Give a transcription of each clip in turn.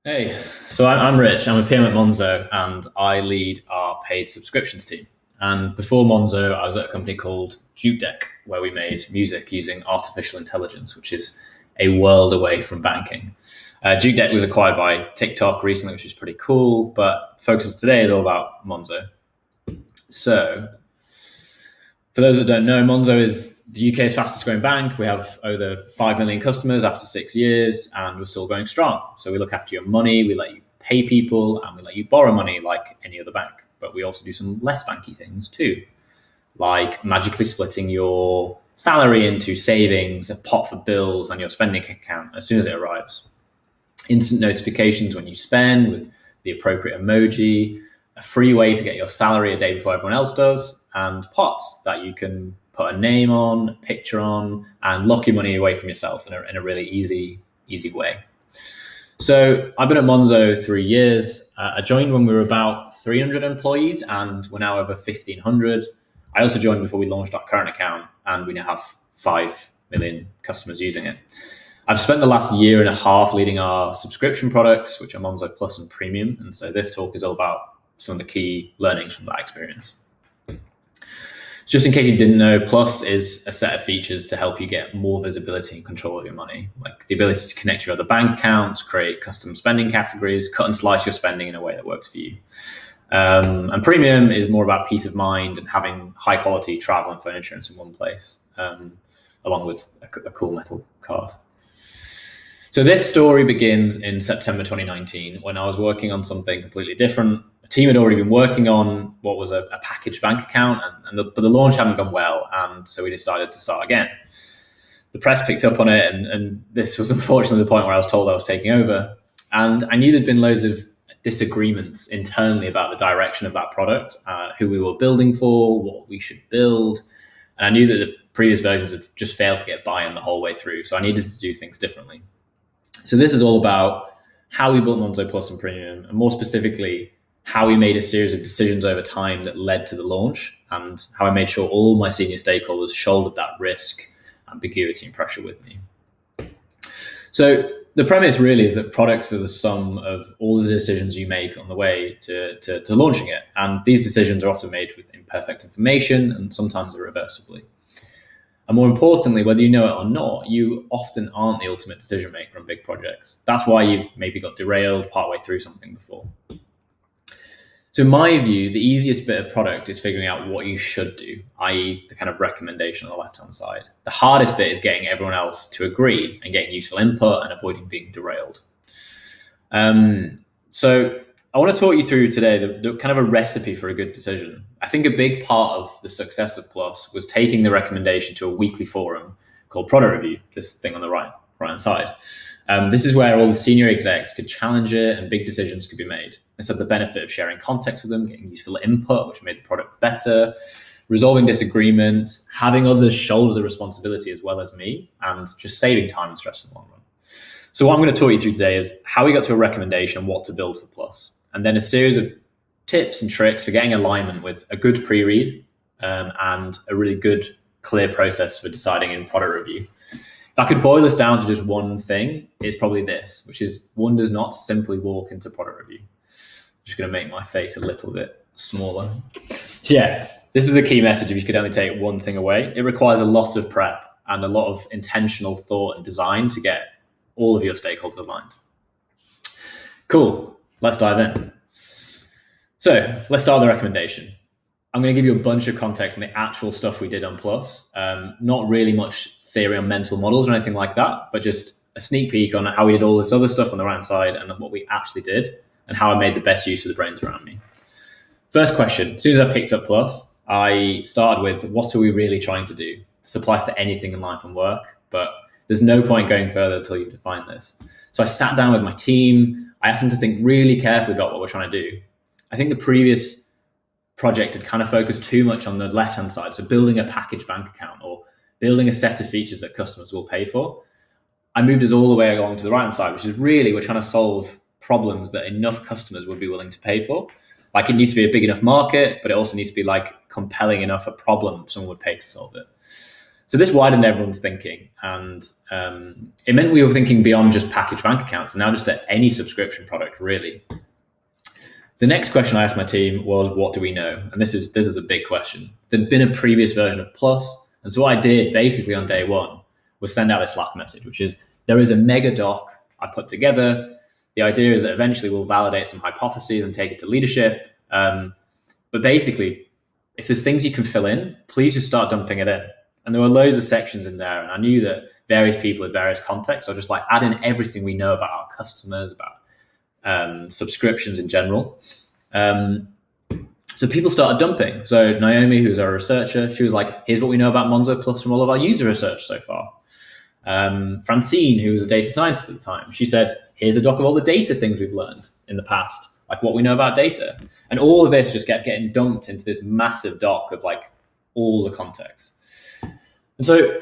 Hey, so I'm Rich. I'm a PM at Monzo, and I lead our paid subscriptions team. And before Monzo, I was at a company called Deck, where we made music using artificial intelligence, which is a world away from banking. Deck was acquired by TikTok recently, which is pretty cool. But the focus of today is all about Monzo. So, for those that don't know, Monzo is the UK's fastest growing bank. We have over 5 million customers after 6 years, and we're still going strong. So we look after your money, we let you pay people, and we let you borrow money like any other bank. But we also do some less banky things too, like magically splitting your salary into savings, a pot for bills, and your spending account as soon as it arrives. Instant notifications when you spend with the appropriate emoji, a free way to get your salary a day before everyone else does, and pots that you can put a name on, a picture on, and lock your money away from yourself in a really easy way. So I've been at Monzo 3 years. I joined when we were about 300 employees, and we're now over 1,500. I also joined before we launched our current account, and we now have 5 million customers using it. I've spent the last year and a half leading our subscription products, which are Monzo Plus and Premium. And so this talk is all about some of the key learnings from that experience. Just in case you didn't know, Plus is a set of features to help you get more visibility and control of your money, like the ability to connect your other bank accounts, create custom spending categories, cut and slice your spending in a way that works for you. And Premium is more about peace of mind and having high quality travel and phone insurance in one place, along with a cool metal card. So this story begins in September 2019 when I was working on something completely different. A team had already been working on what was a packaged bank account, but the launch hadn't gone well, and so we decided to start again. The press picked up on it, and this was unfortunately the point where I was told I was taking over. And I knew there'd been loads of disagreements internally about the direction of that product, who we were building for, what we should build. And I knew that the previous versions had just failed to get buy-in the whole way through, so I needed to do things differently. So this is all about how we built Monzo Plus and Premium, and more specifically, how we made a series of decisions over time that led to the launch, and how I made sure all my senior stakeholders shouldered that risk, ambiguity, and pressure with me. So the premise really is that products are the sum of all the decisions you make on the way to launching it. And these decisions are often made with imperfect information and sometimes irreversibly. And more importantly, whether you know it or not, you often aren't the ultimate decision maker on big projects. That's why you've maybe got derailed partway through something before. So in my view, the easiest bit of product is figuring out what you should do, i.e. the kind of recommendation on the left-hand side. The hardest bit is getting everyone else to agree and getting useful input and avoiding being derailed. So I want to talk you through today the kind of a recipe for a good decision. I think a big part of the success of Plus was taking the recommendation to a weekly forum called Product Review, this thing on the right-hand side. This is where all the senior execs could challenge it and big decisions could be made. This had the benefit of sharing context with them, getting useful input, which made the product better, resolving disagreements, having others shoulder the responsibility as well as me, and just saving time and stress in the long run. So what I'm going to talk you through today is how we got to a recommendation on what to build for Plus, and then a series of tips and tricks for getting alignment with a good pre-read and a really good, clear process for deciding in product review. If I could boil this down to just one thing, it's probably this, which is one does not simply walk into product review. I'm just going to make my face a little bit smaller. So yeah, this is the key message if you could only take one thing away. It requires a lot of prep and a lot of intentional thought and design to get all of your stakeholders aligned. Cool, let's dive in. So let's start with the recommendation. I'm going to give you a bunch of context on the actual stuff we did on Plus. Not really much theory on mental models or anything like that, but just a sneak peek on how we did all this other stuff on the right side and what we actually did and how I made the best use of the brains around me. First question, as soon as I picked up Plus, I started with what are we really trying to do? This applies to anything in life and work, but there's no point going further until you define this. So I sat down with my team. I asked them to think really carefully about what we're trying to do. I think the previous project had kind of focused too much on the left-hand side. So building a packaged bank account or building a set of features that customers will pay for. I moved us all the way along to the right-hand side, which is really we're trying to solve problems that enough customers would be willing to pay for. Like it needs to be a big enough market, but it also needs to be like compelling enough a problem someone would pay to solve it. So this widened everyone's thinking, and it meant we were thinking beyond just packaged bank accounts, and now just at any subscription product, really. The next question I asked my team was, what do we know? And this is a big question. There'd been a previous version of Plus, and so what I did basically on day one was send out a Slack message, which is, there is a mega doc I put together. The idea is that eventually we'll validate some hypotheses and take it to leadership. But basically, if there's things you can fill in, please just start dumping it in. And there were loads of sections in there, and I knew that various people had various contexts. So just like add in everything we know about our customers, about subscriptions in general. So people started dumping. So Naomi, who's our researcher, she was like, here's what we know about Monzo Plus from all of our user research so far. Francine, who was a data scientist at the time, she said, here's a doc of all the data things we've learned in the past, like what we know about data. And all of this just kept getting dumped into this massive doc of like all the context. And so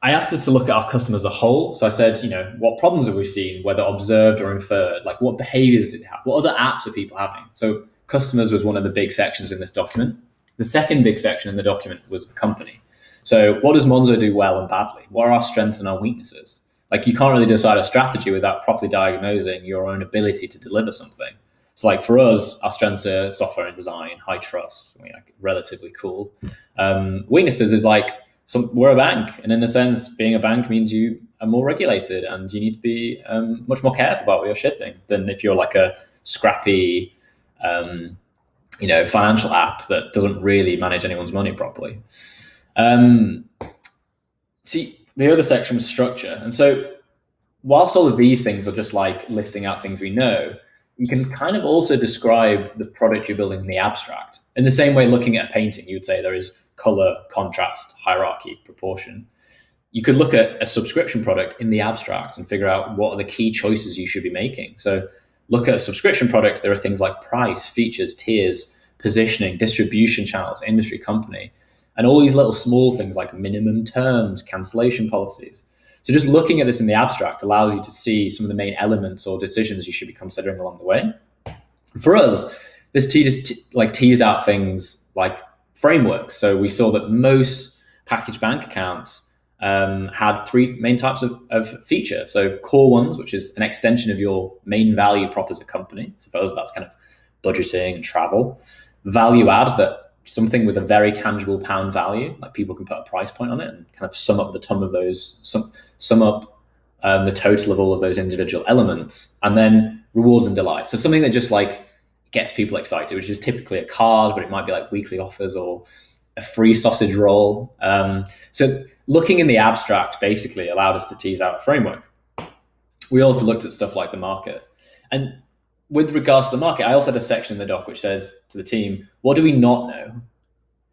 I asked us to look at our customers as a whole. So I said, what problems have we seen, whether observed or inferred? Like what behaviors did they have? What other apps are people having? So customers was one of the big sections in this document. The second big section in the document was the company. So what does Monzo do well and badly? What are our strengths and our weaknesses? Like you can't really decide a strategy without properly diagnosing your own ability to deliver something. So like for us, our strengths are software and design, high trust, like relatively cool. Weaknesses is like, we're a bank, and in a sense, being a bank means you are more regulated and you need to be much more careful about what you're shipping than if you're like a scrappy, financial app that doesn't really manage anyone's money properly. See, the other section was structure. And so whilst all of these things are just like listing out things we know, you can kind of also describe the product you're building in the abstract. In the same way, looking at a painting, you would say there is color, contrast, hierarchy, proportion. You could look at a subscription product in the abstract and figure out what are the key choices you should be making. So look at a subscription product, there are things like price, features, tiers, positioning, distribution channels, industry, company, and all these little small things like minimum terms, cancellation policies. So just looking at this in the abstract allows you to see some of the main elements or decisions you should be considering along the way. For us, this teased out things like frameworks. So we saw that most packaged bank accounts had three main types of feature. So core ones, which is an extension of your main value prop as a company. So for us, that's kind of budgeting and travel. Value add, that something with a very tangible pound value, like people can put a price point on it and kind of sum up the sum of those, sum up the total of all of those individual elements. And then rewards and delight. So something that just like gets people excited, which is typically a card, but it might be like weekly offers or a free sausage roll. So looking in the abstract basically allowed us to tease out a framework. We also looked at stuff like the market. And with regards to the market, I also had a section in the doc which says to the team, what do we not know?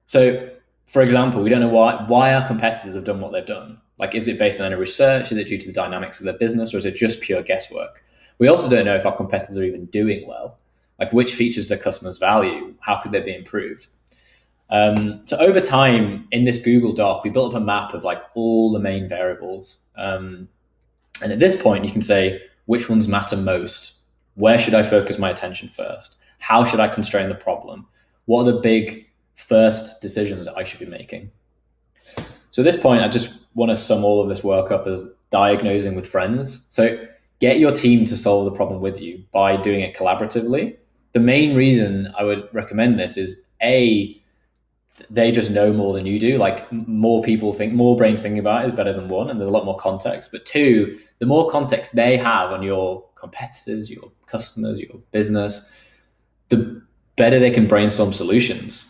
So for example, we don't know why our competitors have done what they've done. Like, is it based on any research? Is it due to the dynamics of their business, or is it just pure guesswork? We also don't know if our competitors are even doing well. Like, which features do customers value? How could they be improved? So over time in this Google Doc, we built up a map of like all the main variables. And at this point, you can say, which ones matter most? Where should I focus my attention first? How should I constrain the problem? What are the big first decisions that I should be making? So at this point, I just want to sum all of this work up as diagnosing with friends. So get your team to solve the problem with you by doing it collaboratively. The main reason I would recommend this is A, they just know more than you do. Like more brains thinking about it is better than one, and there's a lot more context. But two, the more context they have on your competitors, your customers, your business, the better they can brainstorm solutions.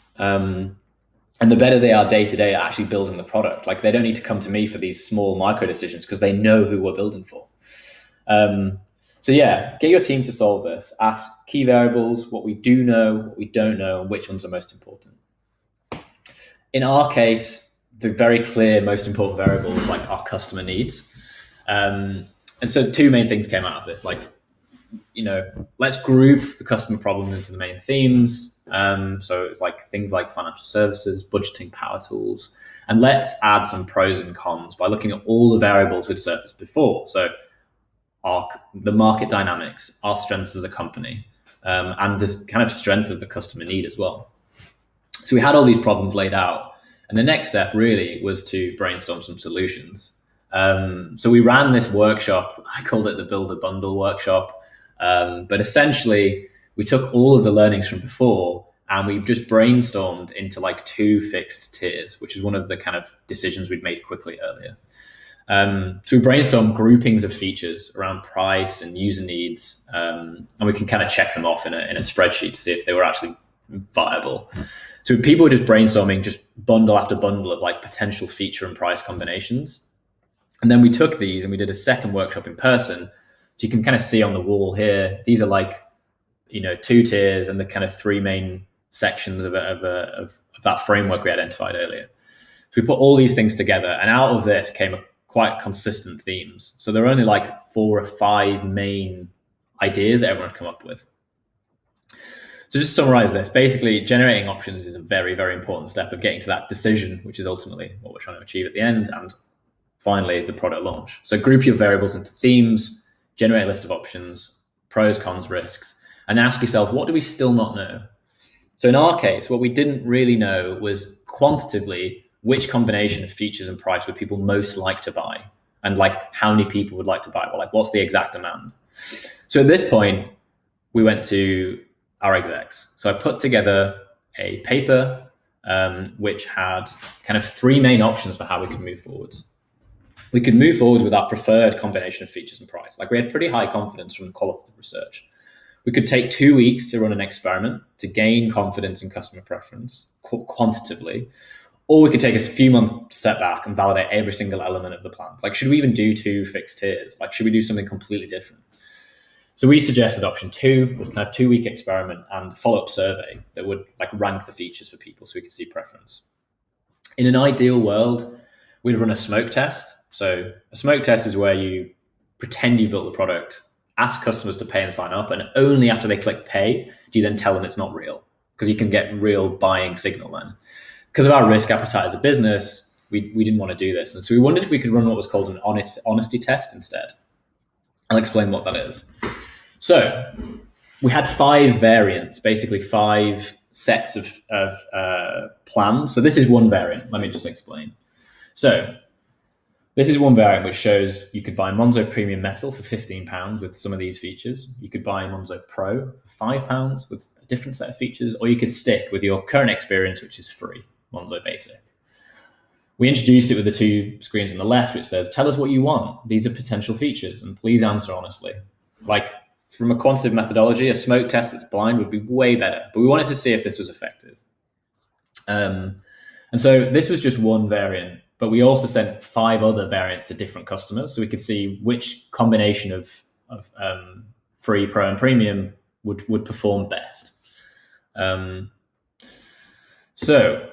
And the better they are day to day at actually building the product. Like they don't need to come to me for these small micro decisions because they know who we're building for. So yeah, get your team to solve this. Ask key variables, what we do know, what we don't know, and which ones are most important. In our case, the very clear most important variable is like our customer needs. And so two main things came out of this, like, let's group the customer problems into the main themes. So it's like things like financial services, budgeting, power tools, and let's add some pros and cons by looking at all the variables we'd surfaced before. So the market dynamics, our strengths as a company, and this kind of strength of the customer need as well. So we had all these problems laid out, And the next step really was to brainstorm some solutions. So we ran this workshop. I called it the Build a Bundle workshop. But essentially, we took all of the learnings from before and we just brainstormed into like 2 fixed tiers, which is one of the kind of decisions we'd made quickly earlier. So we brainstormed groupings of features around price and user needs, and we can kind of check them off in a spreadsheet to see if they were actually viable. So people were just brainstorming just bundle after bundle of like potential feature and price combinations. And then we took these and we did a second workshop in person. So you can kind of see on the wall here, these are like, 2 tiers and the kind of 3 main sections of that framework we identified earlier. So we put all these things together, and out of this came quite consistent themes. So there are only like 4 or 5 main ideas that everyone had come up with. So just to summarize this, basically generating options is a very, very important step of getting to that decision, which is ultimately what we're trying to achieve at the end, and finally the product launch. So group your variables into themes, generate a list of options, pros, cons, risks, and ask yourself, what do we still not know? So in our case, what we didn't really know was quantitatively which combination of features and price would people most like to buy, and like how many people would like to buy it, or like what's the exact demand. So at this point, we went to our execs. So I put together a paper which had kind of 3 main options for how we could move forwards. We could move forwards with our preferred combination of features and price. Like we had pretty high confidence from the qualitative research. We could take 2 weeks to run an experiment to gain confidence in customer preference quantitatively, or we could take a few months step back and validate every single element of the plans. Like, should we even do 2 fixed tiers? Like, should we do something completely different? So we suggested option 2 was kind of 2-week experiment and follow-up survey that would like rank the features for people so we could see preference. In an ideal world, we'd run a smoke test. So a smoke test is where you pretend you built the product, ask customers to pay and sign up, and only after they click pay do you then tell them it's not real, because you can get real buying signal then. Because of our risk appetite as a business, we didn't want to do this. And so we wondered if we could run what was called an honesty test instead. I'll explain what that is. So we had 5 variants, basically 5 sets of plans. So this is one variant. Let me just explain. So this is one variant which shows you could buy Monzo Premium Metal for £15 with some of these features. You could buy Monzo Pro for £5 with a different set of features, or you could stick with your current experience, which is free, Monzo Basic. We introduced it with the 2 screens on the left, which says, tell us what you want. These are potential features, and please answer honestly. Like, from a quantitative methodology, a smoke test that's blind would be way better, but we wanted to see if this was effective. And so this was just one variant, but we also sent 5 other variants to different customers, so we could see which combination of free, pro, and premium would perform best. So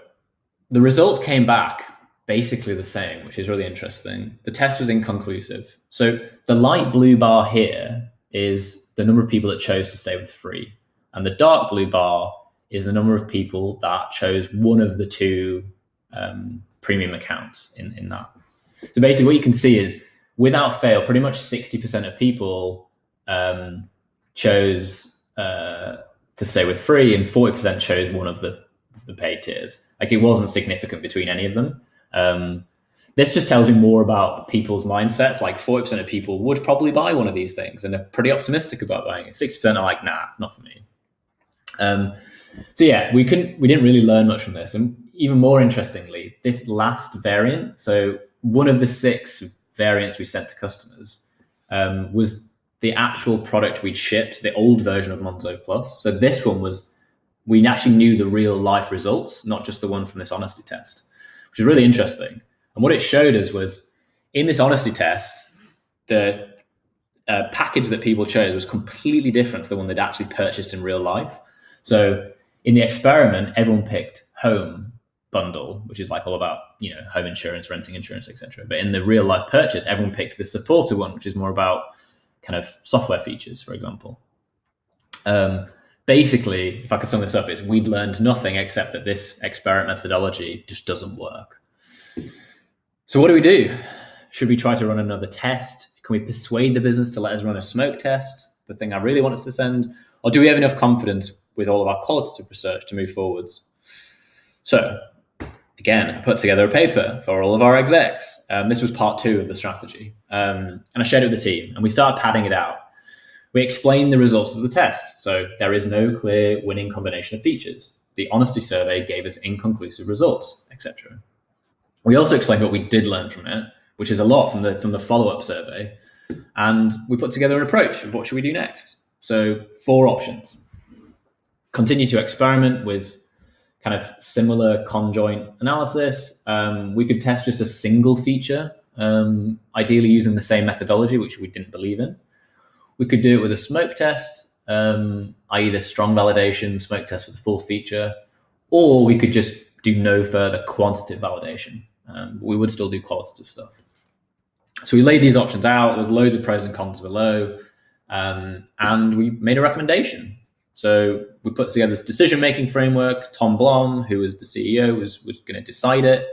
the results came back basically the same, which is really interesting. The test was inconclusive. So the light blue bar here is the number of people that chose to stay with free, and the dark blue bar is the number of people that chose one of the 2 premium accounts in that. So basically what you can see is, without fail, pretty much 60% of people chose to stay with free, and 40% chose one of the paid tiers. Like, it wasn't significant between any of them. This just tells you more about people's mindsets. Like 40% of people would probably buy one of these things and are pretty optimistic about buying it. 60% are like, nah, not for me. So yeah, we didn't really learn much from this. And even more interestingly, this last variant, so one of the 6 variants we sent to customers was the actual product we'd shipped, the old version of Monzo Plus. So this one was, we actually knew the real life results, not just the one from this honesty test, which is really interesting. And what it showed us was, in this honesty test, the package that people chose was completely different to the one they'd actually purchased in real life. So in the experiment, everyone picked home bundle, which is like all about, home insurance, renting insurance, etc. But in the real life purchase, everyone picked the supporter one, which is more about kind of software features, for example. Basically, if I could sum this up, is we'd learned nothing except that this experiment methodology just doesn't work. So what do we do? Should we try to run another test? Can we persuade the business to let us run a smoke test, the thing I really wanted to send? Or do we have enough confidence with all of our qualitative research to move forwards? So Again, I put together a paper for all of our execs. This was part 2 of the strategy. And I shared it with the team, and we started padding it out. We explained the results of the test. So there is no clear winning combination of features. The honesty survey gave us inconclusive results, etc. We also explained what we did learn from it, which is a lot from the follow-up survey. And we put together an approach of what should we do next. So 4 options. Continue to experiment with kind of similar conjoint analysis. We could test just a single feature, ideally using the same methodology, which we didn't believe in. We could do it with a smoke test, i.e. the strong validation smoke test for the full feature, or we could just do no further quantitative validation. We would still do qualitative stuff. So we laid these options out. There's loads of pros and cons below, and we made a recommendation. So we put together this decision-making framework. Tom Blom, who was the CEO, was going to decide it.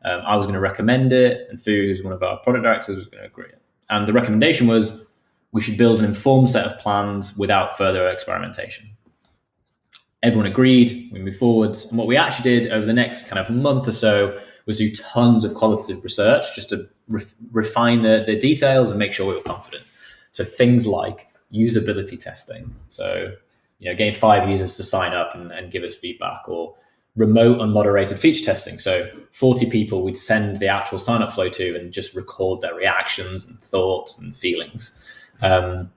I was going to recommend it, and Fu, who's one of our product directors, was going to agree. And the recommendation was we should build an informed set of plans without further experimentation. Everyone agreed. We moved forwards. And what we actually did over the next kind of month or so was do tons of qualitative research just to refine the details and make sure we were confident. So things like usability testing. So getting 5 users to sign up and give us feedback, or remote unmoderated feature testing. So 40 people we'd send the actual sign-up flow to and just record their reactions and thoughts and feelings. Again,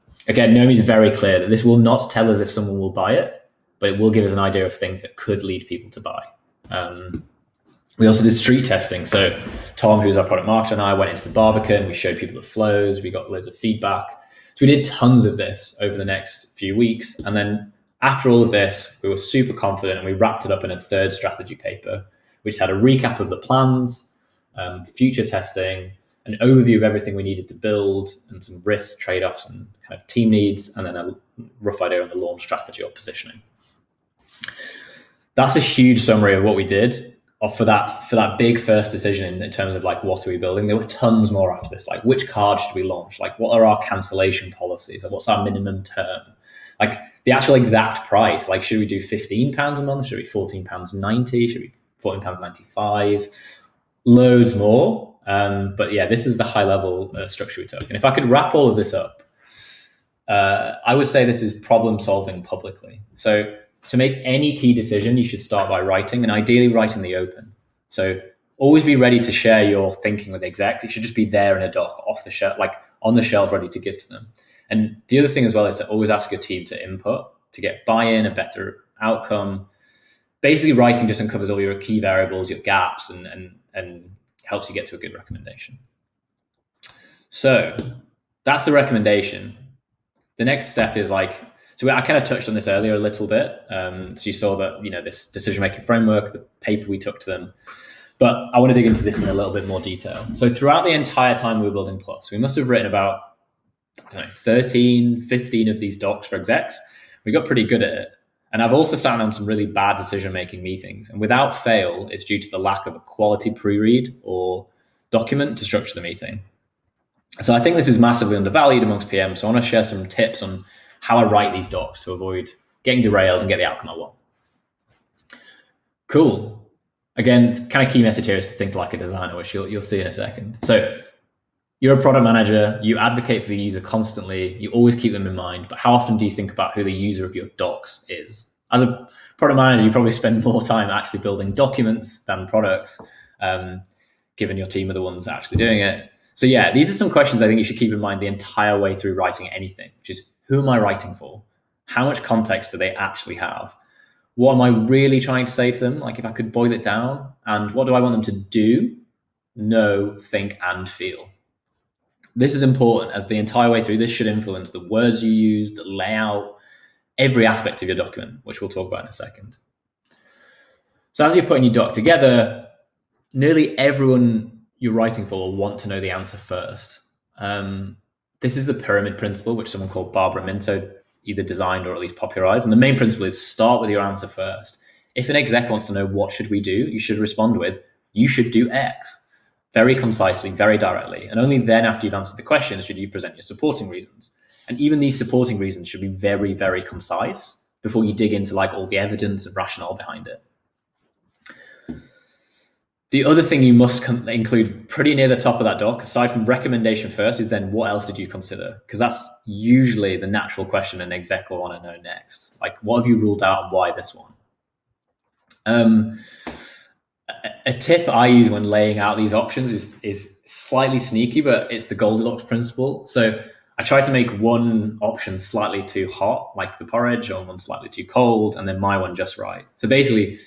Nomi's very clear that this will not tell us if someone will buy it, but it will give us an idea of things that could lead people to buy. We also did street testing. So Tom, who's our product marketer, and I went into the Barbican. We showed people the flows. We got loads of feedback. So we did tons of this over the next few weeks. And then after all of this, we were super confident, and we wrapped it up in a 3rd strategy paper, which had a recap of the plans, future testing, an overview of everything we needed to build, and some risks, trade-offs, and kind of team needs, and then a rough idea on the launch strategy or positioning. That's a huge summary of what we did for that big first decision in terms of like, what are we building? There were tons more after this, like which card should we launch? Like, what are our cancellation policies? Like, what's our minimum term? Like the actual exact price, like should we do £15 a month? Should we £14.90? Should we £14.95? Loads more. But yeah, this is the high level structure we took. And if I could wrap all of this up, I would say this is problem solving publicly. So to make any key decision, you should start by writing, and ideally write in the open. So always be ready to share your thinking with execs. It should just be there in a doc, off the shelf, like on the shelf, ready to give to them. And the other thing as well is to always ask your team to input, to get buy-in, a better outcome. Basically, writing just uncovers all your key variables, your gaps, and helps you get to a good recommendation. So that's the recommendation. The next step is so I kind of touched on this earlier a little bit. So you saw that, this decision-making framework, the paper we took to them, but I want to dig into this in a little bit more detail. So throughout the entire time we were building Plus, we must have written about 13, 15 of these docs for execs. We got pretty good at it. And I've also sat on some really bad decision-making meetings. And without fail, it's due to the lack of a quality pre-read or document to structure the meeting. So I think this is massively undervalued amongst PMs. So I want to share some tips on how I write these docs to avoid getting derailed and get the outcome I want. Cool. Again, kind of key message here is to think like a designer, which you'll see in a second. So you're a product manager, you advocate for the user constantly, you always keep them in mind, but how often do you think about who the user of your docs is? As a product manager, you probably spend more time actually building documents than products, given your team are the ones actually doing it. So yeah, these are some questions I think you should keep in mind the entire way through writing anything, which is, who am I writing for? How much context do they actually have? What am I really trying to say to them? Like if I could boil it down, and what do I want them to do, know, think, and feel? This is important, as the entire way through, this should influence the words you use, the layout, every aspect of your document, which we'll talk about in a second. So as you're putting your doc together, nearly everyone you're writing for will want to know the answer first. This is the pyramid principle, which someone called Barbara Minto either designed or at least popularized. And the main principle is start with your answer first. If an exec wants to know what should we do, you should respond with, you should do X. Very concisely, very directly. And only then, after you've answered the questions, should you present your supporting reasons. And even these supporting reasons should be very, very concise before you dig into all the evidence and rationale behind it. The other thing you must include pretty near the top of that doc, aside from recommendation first, is then what else did you consider? Because that's usually the natural question an exec will want to know next. Like, what have you ruled out and why this one? A tip I use when laying out these options is slightly sneaky, but it's the Goldilocks principle. So I try to make one option slightly too hot, like the porridge, or one slightly too cold, and then my one just right. So basically,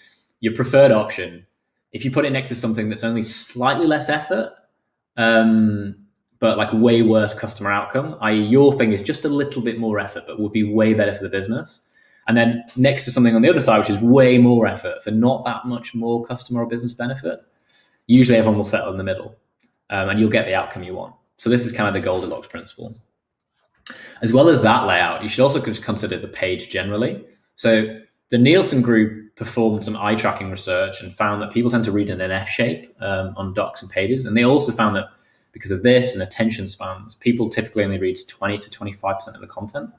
your preferred option, if you put it next to something that's only slightly less effort, but like way worse customer outcome, i.e. your thing is just a little bit more effort, but would be way better for the business. And then next to something on the other side, which is way more effort for not that much more customer or business benefit, usually everyone will settle in the middle, and you'll get the outcome you want. So this is kind of the Goldilocks principle. As well as that layout, you should also just consider the page generally. So the Nielsen group performed some eye tracking research and found that people tend to read in an F shape on docs and pages. And they also found that because of this and attention spans, people typically only read 20 to 25% of the content.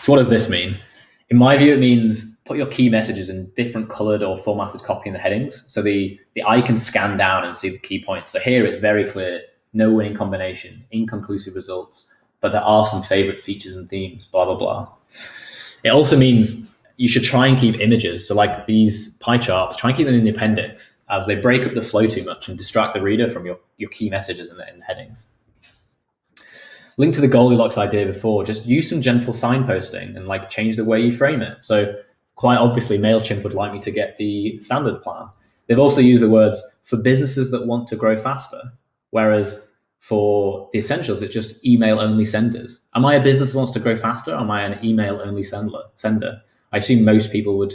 So what does this mean? In my view, it means put your key messages in different colored or formatted copy in the headings. So the eye can scan down and see the key points. So here it's very clear, no winning combination, inconclusive results, but there are some favorite features and themes, blah, blah, blah. It also means you should try and keep images. So like these pie charts, try and keep them in the appendix, as they break up the flow too much and distract the reader from your key messages in the headings. Linked to the Goldilocks idea before, just use some gentle signposting and like change the way you frame it. So quite obviously MailChimp would like me to get the standard plan. They've also used the words for businesses that want to grow faster, whereas for the essentials, it's just email only senders. Am I a business that wants to grow faster? Or am I an email only sender? I assume most people would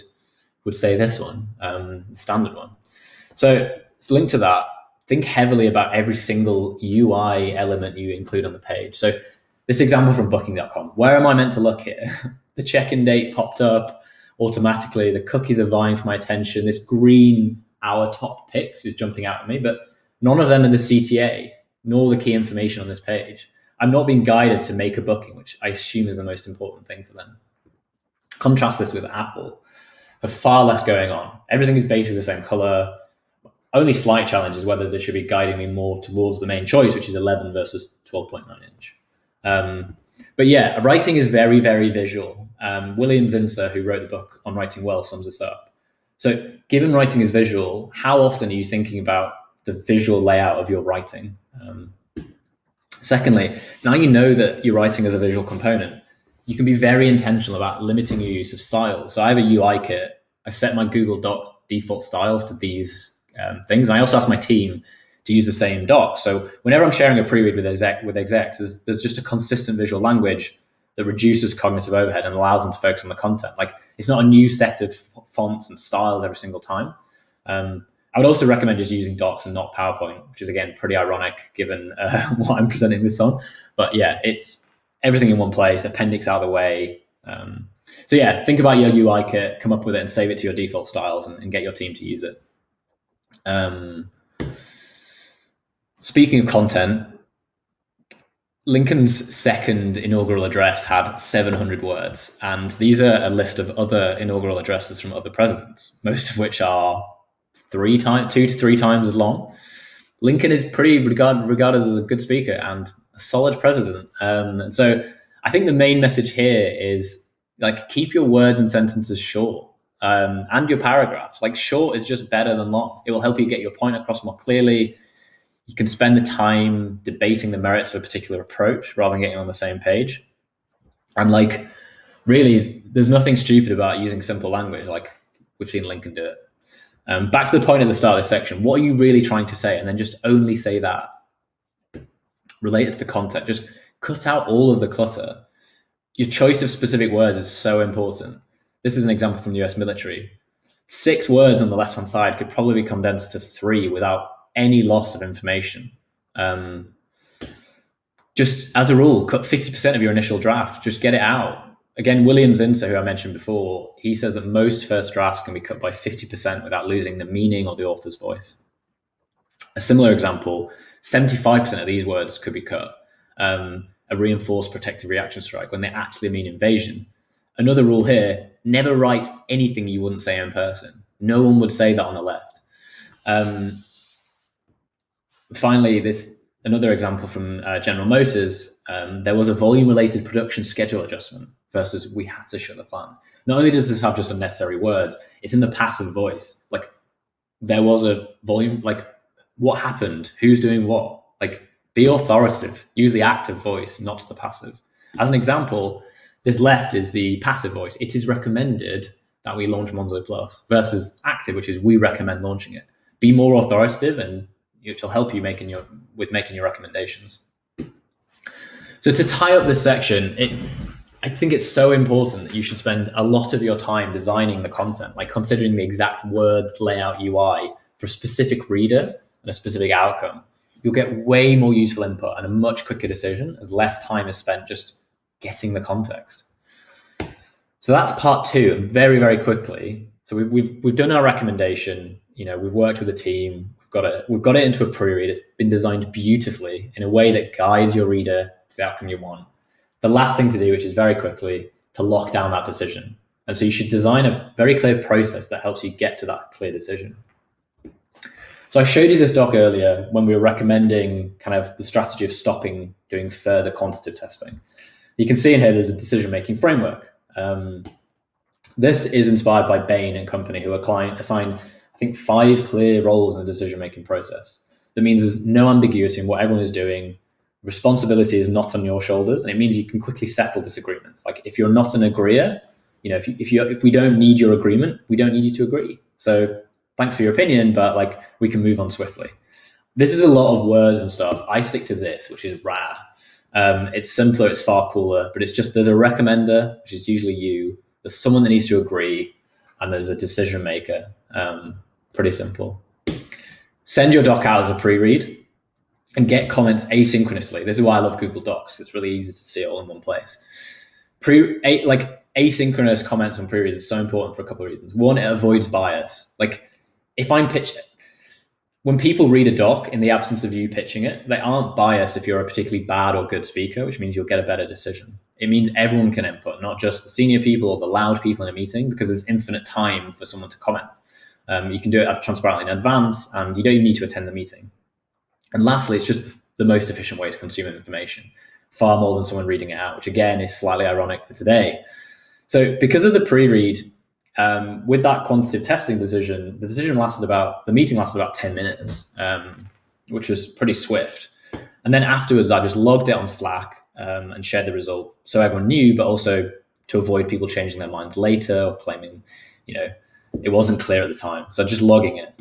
say this one, the standard one. So it's linked to that. Think heavily about every single UI element you include on the page. So this example from booking.com, where am I meant to look here? The check-in date popped up automatically. The cookies are vying for my attention. This green our top picks is jumping out at me, but none of them in the CTA, nor the key information on this page. I'm not being guided to make a booking, which I assume is the most important thing for them. Contrast this with Apple. For far less going on. Everything is basically the same color. Only slight challenge is whether they should be guiding me more towards the main choice, which is 11 versus 12.9 inch. But yeah, writing is very, very visual. William Zinsser, who wrote the book on writing well, sums this up. So given writing is visual, how often are you thinking about the visual layout of your writing? Secondly, now you know that your writing is a visual component, you can be very intentional about limiting your use of styles. So I have a UI kit. I set my Google Doc default styles to these things. And I also ask my team to use the same doc. So whenever I'm sharing a pre-read with execs, there's just a consistent visual language that reduces cognitive overhead and allows them to focus on the content. Like it's not a new set of fonts and styles every single time. I would also recommend just using docs and not PowerPoint, which is again pretty ironic given what I'm presenting this on. But yeah, it's everything in one place, appendix out of the way. So yeah, think about your UI kit, come up with it and save it to your default styles and get your team to use it. Speaking of content, Lincoln's second inaugural address had 700 words, and these are a list of other inaugural addresses from other presidents, most of which are 2 to 3 times as long. Lincoln is pretty regarded as a good speaker and a solid president. And so I think the main message here is like keep your words and sentences short. And your paragraphs. Like short is just better than long. It will help you get your point across more clearly. You can spend the time debating the merits of a particular approach rather than getting on the same page. And like, really, there's nothing stupid about using simple language. Like we've seen Lincoln do it. Back to the point at the start of this section. What are you really trying to say? And then just only say that. Relate it to the content. Just cut out all of the clutter. Your choice of specific words is so important. This is an example from the US military. 6 words on the left-hand side could probably be condensed to 3 without any loss of information. Just as a rule, cut 50% of your initial draft. Just get it out. Again, William Zinsser, who I mentioned before, he says that most first drafts can be cut by 50% without losing the meaning or the author's voice. A similar example, 75% of these words could be cut. A reinforced protective reaction strike when they actually mean invasion. Another rule here, never write anything you wouldn't say in person. No one would say that on the left. Finally, another example from General Motors, there was a volume-related production schedule adjustment versus we had to shut the plant. Not only does this have just unnecessary words, it's in the passive voice. Like, there was a volume, like, what happened? Who's doing what? Like, be authoritative. Use the active voice, not the passive. As an example, this left is the passive voice. It is recommended that we launch Monzo Plus versus active, which is we recommend launching it. Be more authoritative, and it will help you making your recommendations. So to tie up this section, I think it's so important that you should spend a lot of your time designing the content, like considering the exact words, layout, UI for a specific reader and a specific outcome. You'll get way more useful input and a much quicker decision as less time is spent just getting the context. So that's part two. And very, very quickly. So we've done our recommendation. We've worked with a team. We've got it into a pre-read. It's been designed beautifully in a way that guides your reader to the outcome you want. The last thing to do, which is very quickly, to lock down that decision. And so you should design a very clear process that helps you get to that clear decision. So I showed you this doc earlier when we were recommending kind of the strategy of stopping doing further quantitative testing. You can see in here there's a decision-making framework. This is inspired by Bain and Company, who are assigned, I think, 5 clear roles in the decision-making process. That means there's no ambiguity in what everyone is doing. Responsibility is not on your shoulders, and it means you can quickly settle disagreements. Like, if you're not an agreeer, if we don't need your agreement, we don't need you to agree. So thanks for your opinion, but like, we can move on swiftly. This is a lot of words and stuff. I stick to this, which is rad. It's simpler, it's far cooler, but it's just, there's a recommender, which is usually you. There's someone that needs to agree, and there's a decision maker. Pretty simple. Send your doc out as a pre-read and get comments asynchronously. This is why I love Google Docs. It's really easy to see it all in one place. Asynchronous comments on pre-reads is so important for a couple of reasons. One, it avoids bias. Like, if I'm when people read a doc in the absence of you pitching it, they aren't biased if you're a particularly bad or good speaker, which means you'll get a better decision. It means everyone can input, not just the senior people or the loud people in a meeting, because there's infinite time for someone to comment. You can do it transparently in advance, and you don't even need to attend the meeting. And lastly, it's just the most efficient way to consume information, far more than someone reading it out, which again is slightly ironic for today. So because of the pre-read, with that quantitative testing decision, the meeting lasted about 10 minutes, which was pretty swift. And then afterwards, I just logged it on Slack and shared the result so everyone knew, but also to avoid people changing their minds later or claiming, it wasn't clear at the time. So just logging it.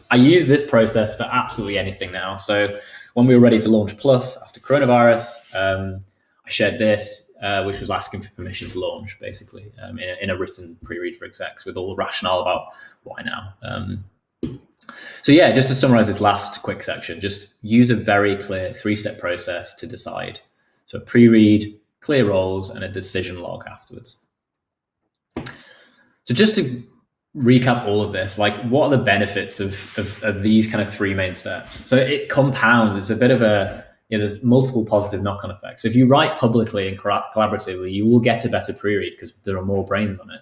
I use this process for absolutely anything now. So when we were ready to launch Plus after coronavirus, I shared this, which was asking for permission to launch, basically, in a written pre-read for execs with all the rationale about why now. So yeah, just to summarize this last quick section, just use a very clear 3-step process to decide. So pre-read, clear roles, and a decision log afterwards. So just to recap all of this, like, what are the benefits of these kind of 3 main steps? So it compounds. It's a bit of there's multiple positive knock-on effects. So if you write publicly and collaboratively, you will get a better pre-read because there are more brains on it.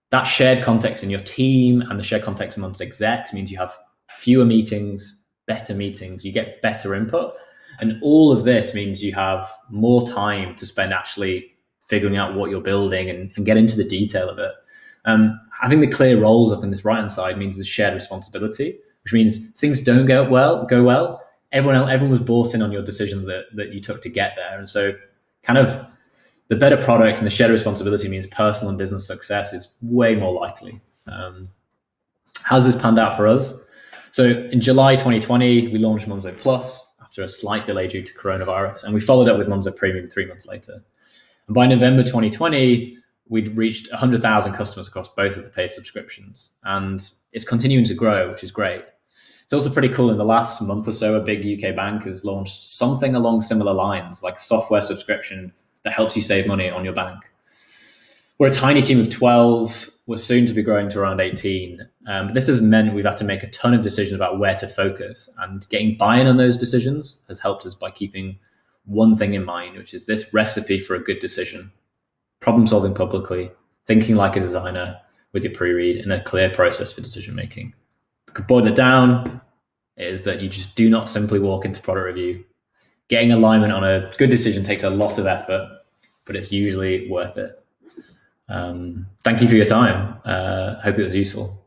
That shared context in your team and the shared context amongst execs means you have fewer meetings, better meetings, you get better input. And all of this means you have more time to spend actually figuring out what you're building and get into the detail of it. Having the clear roles up on this right-hand side means there's shared responsibility, which means things don't go well. Everyone was bought in on your decisions that you took to get there. And so kind of the better product and the shared responsibility means personal and business success is way more likely. How's this panned out for us? So in July 2020, we launched Monzo Plus after a slight delay due to coronavirus, and we followed up with Monzo Premium 3 months later. And by November 2020, we'd reached 100,000 customers across both of the paid subscriptions, and it's continuing to grow, which is great. It's also pretty cool. In the last month or so, a big UK bank has launched something along similar lines, like software subscription that helps you save money on your bank. We're a tiny team of 12. We're soon to be growing to around 18. But this has meant we've had to make a ton of decisions about where to focus, and getting buy-in on those decisions has helped us by keeping one thing in mind, which is this recipe for a good decision: problem solving publicly, thinking like a designer with your pre-read, and a clear process for decision making. could boil it down, is that you just do not simply walk into product review. Getting alignment on a good decision takes a lot of effort, but it's usually worth it. Thank you for your time. Hope it was useful.